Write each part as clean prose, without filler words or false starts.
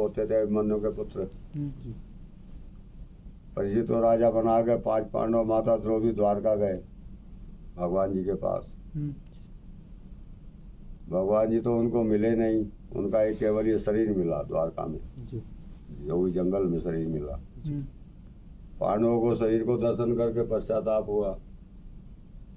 होते थे अभिमन्यु के पुत्र। जी। परीक्षित को राजा बना के 5 पांडव माता द्रौपदी द्वारका गए भगवान जी के पास। भगवान जी तो उनको मिले नहीं, उनका एक केवल ये शरीर मिला द्वारका में जी। जो भी जंगल में शरीर मिला। पांडवों को शरीर को दर्शन करके पश्चाताप हुआ,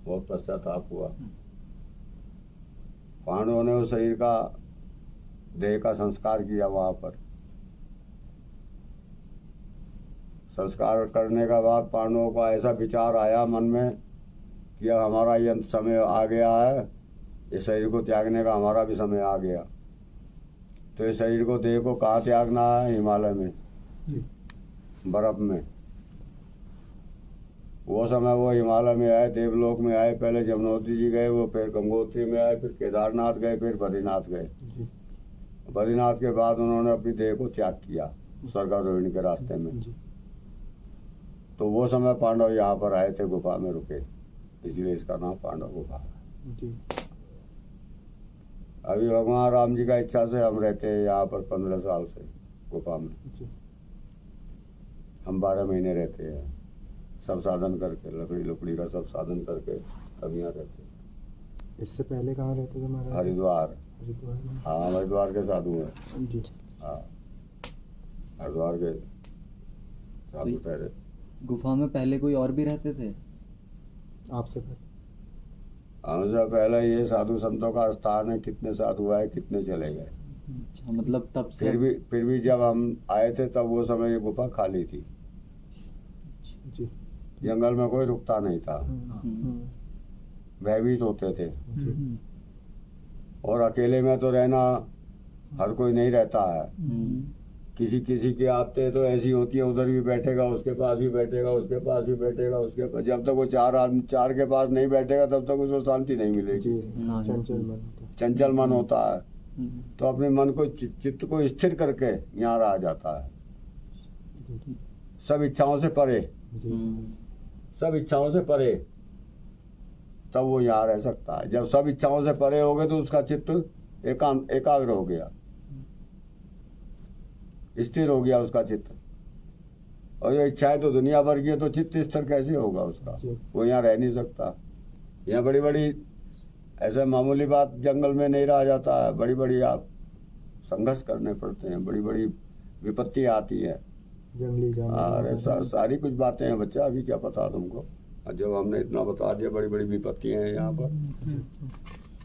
बहुत पश्चाताप हुआ। पांडवों ने उस शरीर का देह का संस्कार किया। वहां पर संस्कार करने का बाद पांडवों का ऐसा विचार आया मन में कि अब हमारा ये अंत समय आ गया है, इस शरीर को त्यागने का हमारा भी समय आ गया। तो इस शरीर को देह को कहाँ त्यागना है? हिमालय में, बर्फ में। वो समय वो हिमालय में आए, देवलोक में आए। पहले यमुनोत्री जी गए, वो फिर गंगोत्री में आए, फिर केदारनाथ गए, फिर बद्रीनाथ गए। बद्रीनाथ के बाद उन्होंने अपनी देह को त्याग किया स्वर्गारोहणी के रास्ते में। तो वो समय पांडव यहाँ पर आए थे, गुफा में रुके, इसलिए इसका नाम पांडव गुफा है। अभी भगवान राम जी का इच्छा से हम रहते हैं यहाँ पर 15 साल से गुफा में। हम 12 महीने रहते हैं, सब साधन करके, लकड़ी लकड़ी का सब साधन करके अब यहाँ रहते हैं। इससे पहले कहाँ रहते थे महाराज? हरिद्वार। हरिद्वार। हाँ, हरिद्वार के साधु हैं जी। हाँ, हरिद्वार के साधु ठहरे। गुफा में पहले कोई और भी रहते थे? आपसे पहले? हमसे पहले ये साधु संतों का स्थान है। कितने साधु आए, कितने चले गए। अच्छा, मतलब तब से फिर भी जब हम आए थे तब वो समय ये गुफा खाली थी। जी। जंगल में कोई रुकता नहीं था, भयभीत होते थे। और अकेले में तो रहना हर कोई नहीं रहता है। किसी किसी के आते तो ऐसी होती है, उधर भी बैठेगा, उसके पास भी बैठेगा, उसके पास भी बैठेगा, उसके पास। जब तक वो 4 आदमी 4 के पास नहीं बैठेगा तब तक उसको शांति नहीं मिलेगी। चंचल मन होता है। तो अपने मन को चित्त को स्थिर करके यहाँ रहा जाता है, सब इच्छाओं से परे, सब इच्छाओं से परे, तब वो यहाँ रह सकता है। जब सब इच्छाओं से परे हो गए तो उसका चित्त एकाग्र हो गया, स्थिर हो गया उसका चित्त। और ये इच्छाएं तो दुनिया भर की है, तो चित्त स्थिर कैसे होगा उसका? वो यहाँ रह नहीं सकता। यहाँ बड़ी बड़ी ऐसे मामूली बात जंगल में नहीं रहा जाता है, बड़ी बड़ी आप संघर्ष करने पड़ते हैं, बड़ी बड़ी विपत्ति आती है, जंगली जानवर। अरे सारी कुछ बातें हैं बच्चा, अभी क्या पता तुमको। जब हमने इतना बता दिया, बड़ी बड़ी विपत्तियां हैं यहाँ पर,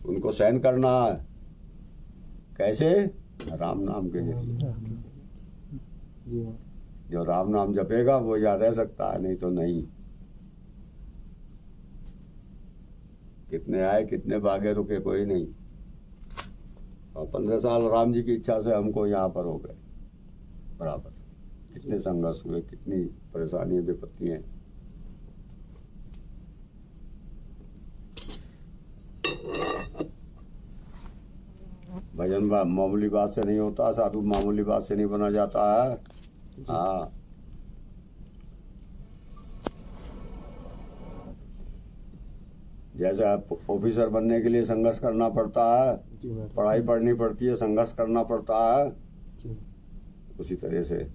उनको सहन करना है। कैसे? राम नाम के जरिए। जो राम नाम जपेगा वो याद रह सकता है, नहीं तो नहीं। कितने आए, कितने भागे, रुके कोई नहीं। और 15 साल राम जी की इच्छा से हमको यहाँ पर हो गए बराबर। कितने संघर्ष हुए, कितनी परेशानी, विपत्तियां। भजन मामूली बात से नहीं होता, साधु मामूली बात से नहीं बना जाता है। हाँ, जैसे आप ऑफिसर बनने के लिए संघर्ष करना पड़ता है, पढ़ाई पढ़नी पड़ती है, संघर्ष करना पड़ता है, उसी तरह से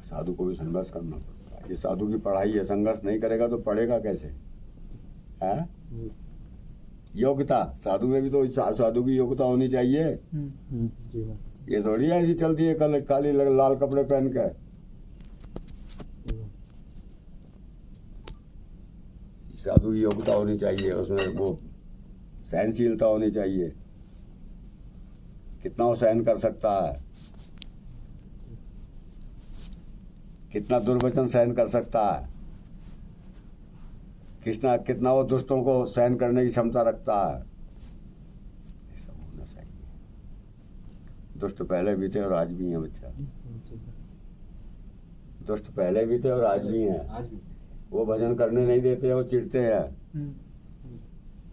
साधु को भी संघर्ष करना पड़ता है। ये साधु की पढ़ाई है, संघर्ष नहीं करेगा तो पढ़ेगा कैसे? है योग्यता, साधु में भी तो साधु की योग्यता होनी चाहिए। ये थोड़ी ऐसी चलती है कल काली लाल कपड़े पहन के। साधु की योग्यता होनी चाहिए, उसमें वो सहनशीलता होनी चाहिए। कितना वो सहन कर सकता है, कितना दुर्वचन सहन कर सकता है, कितना वो दुष्टों को सहन करने की क्षमता रखता है। ऐसा होना चाहिए। दुष्ट पहले भी थे और आज भी हैं बच्चा। दुष्ट पहले भी थे और आज भी हैं। वो भजन करने नहीं देते, वो चिढ़ते हैं।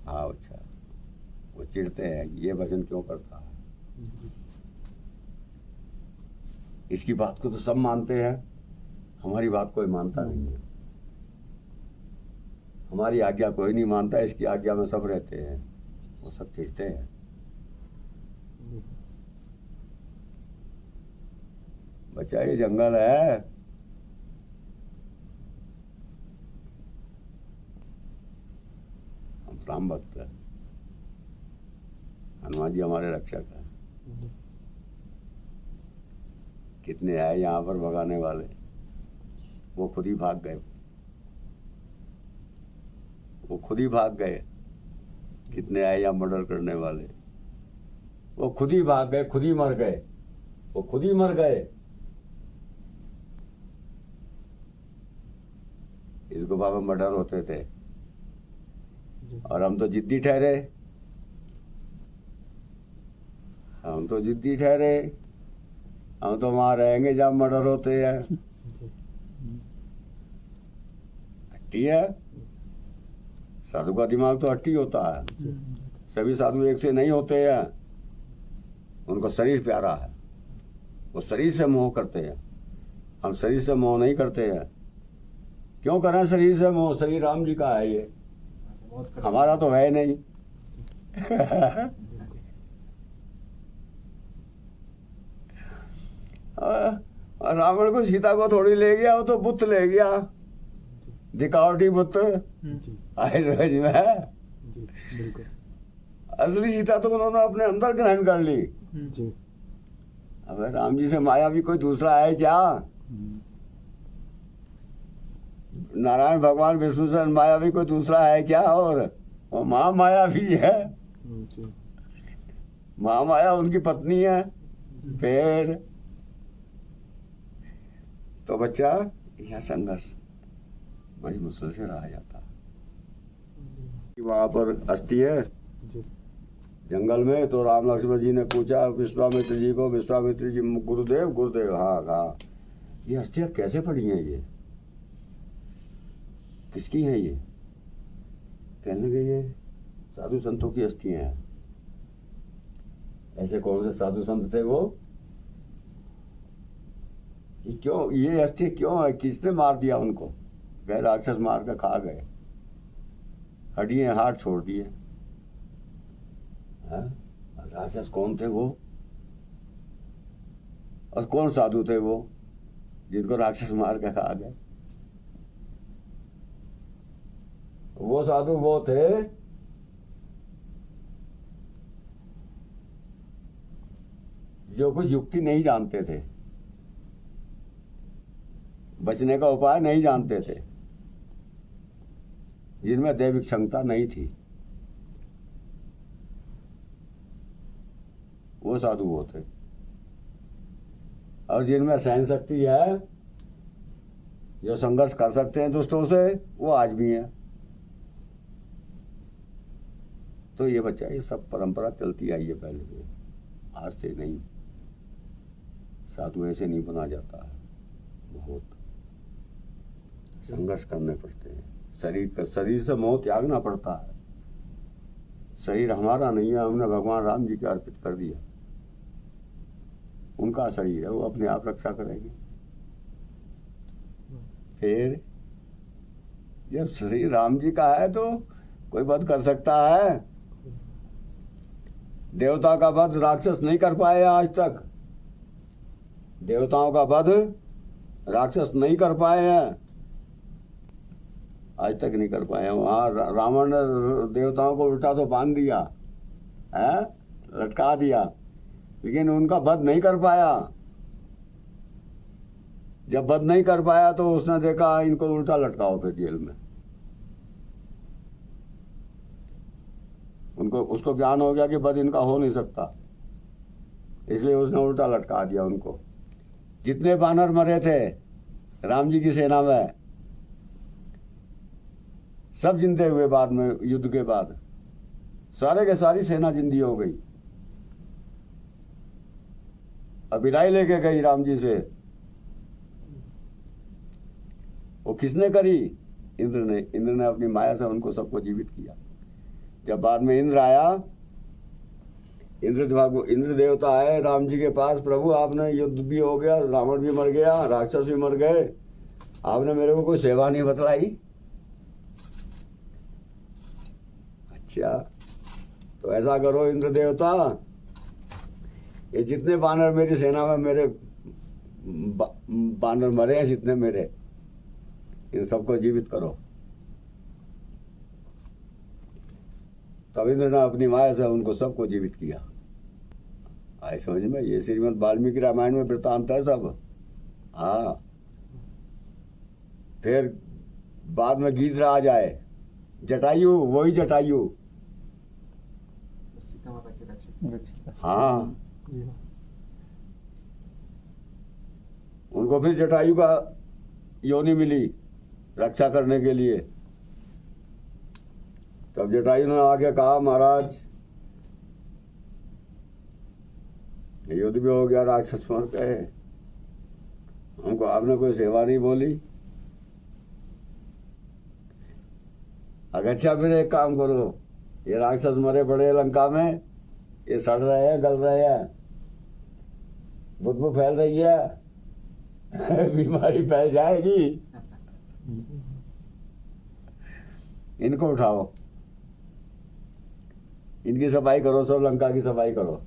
हाँ बच्चा, वो चिढ़ते हैं, ये भजन क्यों करता है। इसकी बात को तो सब मानते हैं, हमारी बात कोई मानता नहीं है। हमारी आज्ञा कोई नहीं मानता, इसकी आज्ञा में सब रहते हैं, वो सब चिढ़ते हैं। बच्चा ये जंगल है, हम राम भक्त है, हनुमान जी हमारे रक्षक है। कितने आए यहाँ पर भगाने वाले, वो खुद ही भाग गए, वो खुद ही भाग गए। कितने आए यहाँ मर्डर करने वाले, वो खुद ही भाग गए, खुद ही मर गए, वो खुद ही मर गए। इस गुफा में मर्डर होते थे और हम तो जिद्दी ठहरे, हम तो जिद्दी ठहरे, हम तो वहां रहेंगे जहां मर्डर होते हैं। हट्टी है, साधु का दिमाग तो हट्टी होता है। सभी साधु एक से नहीं होते हैं, उनको शरीर प्यारा है, वो शरीर से मोह करते हैं। हम शरीर से मोह नहीं करते हैं। क्यों करें शरीर से मोह? शरीर राम जी का है, ये हमारा तो है नहीं। रावण को सीता को थोड़ी ले गया, वो तो बुत ले गया, दिखावटी बुत आए रोज में। बिल्कुल। असली सीता तो उन्होंने अपने अंदर ग्रहण कर ली। जी। अब राम जी से माया भी कोई दूसरा है क्या? नारायण भगवान विष्णु से माया भी कोई दूसरा है क्या? और वो महामाया भी है, महामाया उनकी पत्नी है। फिर तो बच्चा यह संघर्ष बड़ी मुश्किल से रहा जाता है। वहां पर अस्थि है जंगल में, तो राम लक्ष्मण जी ने पूछा विश्वामित्र जी को, विश्वामित्र जी गुरुदेव, गुरुदेव हाँ, ये अस्थियां कैसे पड़ी हैं, ये किसकी हैं? ये कहने लगे ये साधु संतों की अस्थियां हैं। ऐसे कौन से साधु संत थे वो? ये क्यों, ये अस्थि क्यों है? किसने मार दिया उनको? गए राक्षस मार कर खा गए, हड्डियां हाथ छोड़ दिए। राक्षस कौन थे वो? और कौन साधु थे वो जिनको राक्षस मार के खा गए? वो साधु वो थे जो कुछ युक्ति नहीं जानते थे, बचने का उपाय नहीं जानते थे, जिनमें दैविक क्षमता नहीं थी, वो साधु वो थे। और जिनमें सहन शक्ति है, जो संघर्ष कर सकते हैं दुष्टों से, वो आज भी हैं। तो ये बच्चा, ये सब परंपरा चलती आई है पहले से, आज से नहीं। साधु ऐसे नहीं बना जाता है, बहुत संघर्ष करने पड़ते हैं। शरीर से मोह त्यागना पड़ता है। शरीर हमारा नहीं है, हमने भगवान राम जी के अर्पित कर दिया। उनका शरीर है, वो अपने आप रक्षा करेंगे। फिर जब शरीर राम जी का है तो कोई वध कर सकता है? देवता का वध राक्षस नहीं कर पाए आज तक। देवताओं का वध राक्षस नहीं कर पाए हैं, आज तक नहीं कर पाए हैं। वहां रावण ने देवताओं को उल्टा तो बांध दिया है, लटका दिया, लेकिन उनका वध नहीं कर पाया। जब वध नहीं कर पाया तो उसने देखा इनको उल्टा लटकाओ फिर जेल में। उसको ज्ञान हो गया कि वध इनका हो नहीं सकता, इसलिए उसने उल्टा लटका दिया उनको। जितने बानर मरे थे राम जी की सेना में, सब जिंदे हुए बाद में, युद्ध के बाद सारे के सारी सेना जिंदी हो गई। अब विदाई लेके गई राम जी से। वो किसने करी? इंद्र ने। इंद्र ने अपनी माया से उनको सबको जीवित किया। जब बाद में इंद्र आया, इंद्र देवता आए राम जी के पास, प्रभु आपने युद्ध भी हो गया, रावण भी मर गया, राक्षस भी मर गए, आपने मेरे को कोई सेवा नहीं बतलाई। अच्छा, तो ऐसा करो इंद्र देवता, ये जितने बानर मेरी सेना में मेरे बानर मरे हैं जितने मेरे, इन सबको जीवित करो। तब इंद्र ने अपनी माया से उनको सबको जीवित किया। आए समझ में? ये श्रीमद् वाल्मीकि रामायण में वृत्तांत है सब। हाँ, फिर बाद में गीधराज आए, जटायु, वही जटायु। सीता माता की रक्षा। रक्षा। हाँ, जी। उनको फिर जटायु का योनि मिली रक्षा करने के लिए। तब जटायु ने आके कहा, महाराज युद्ध भी हो गया, राक्षस मर गए, हमको आपने कोई सेवा नहीं बोली। अच्छा, फिर एक काम करो, ये राक्षस मरे पड़े लंका में, ये सड़ रहे हैं, गल रहे हैं, बदबू फैल रही है, बीमारी फैल जाएगी, इनको उठाओ, इनकी सफाई करो, सब लंका की सफाई करो।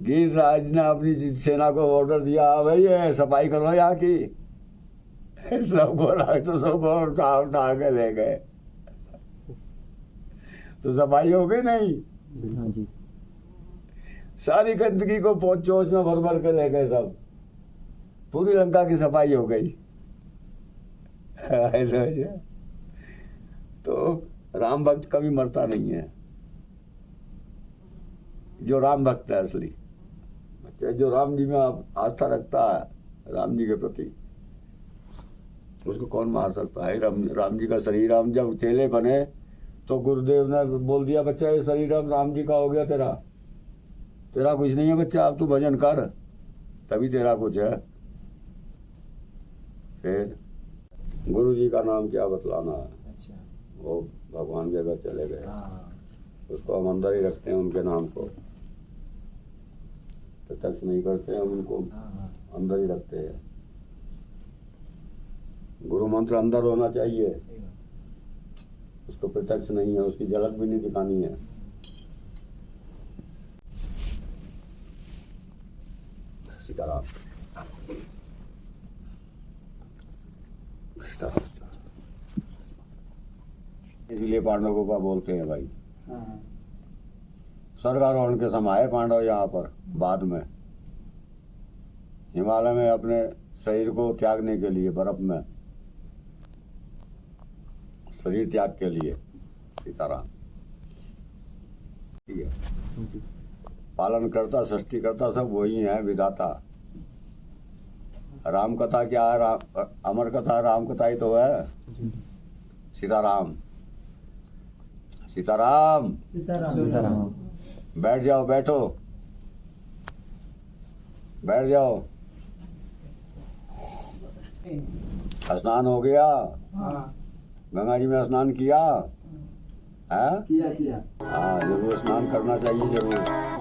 गीधराज ने अपनी सेना को ऑर्डर दिया, भाई ये सफाई करो यहाँ की। सबको राक्षसों को उठा उठा के ले गए, तो सफाई हो गई नहीं? हाँ जी। सारी गंदगी को पोंछ चोंच में भर भर के ले गए सब, पूरी लंका की सफाई हो गई। ऐसा है। तो राम भक्त कभी मरता नहीं है, जो राम भक्त है असली, जो राम जी में आस्था रखता है, राम जी के प्रति, उसको कौन मार सकता है? राम जी का शरीर, राम जब चेले बने तो गुरुदेव ने बोल दिया, बच्चा ये शरीर अब राम जी का हो गया, तेरा कुछ नहीं है बच्चा, अब तू भजन कर, तभी तेरा कुछ है। फिर गुरु जी का नाम क्या बतलाना है? अच्छा। वो भगवान के घर चले गए, हाँ। उसको हम अंदर ही रखते हैं, उनके नाम को प्रत्यक्ष नहीं करते हैं, हम उनको हाँ। अंदर ही रखते हैं। गुरु मंत्र अंदर होना चाहिए, सही बात। उसको प्रत्यक्ष नहीं है, उसकी झलक भी नहीं दिखानी है। सीताराम। इसलिए पांडवों का बोलते हैं भाई, हाँ। स्वर्गारोहण के समय आए पांडव यहाँ पर, बाद में हिमालय में अपने शरीर को त्यागने के लिए, बर्फ में शरीर त्याग के लिए। सीताराम। ठीक है, पालन करता, सृष्टि करता सब वही है, विधाता। राम कथा क्या है? अमर कथा राम कथा ही तो है। सीताराम। सीताराम। सीताराम। बैठ जाओ, बैठो, बैठ जाओ। स्नान हो गया? हाँ। गंगा जी में स्नान किया है? किया। हाँ, जरूर स्नान करना चाहिए, जरूर।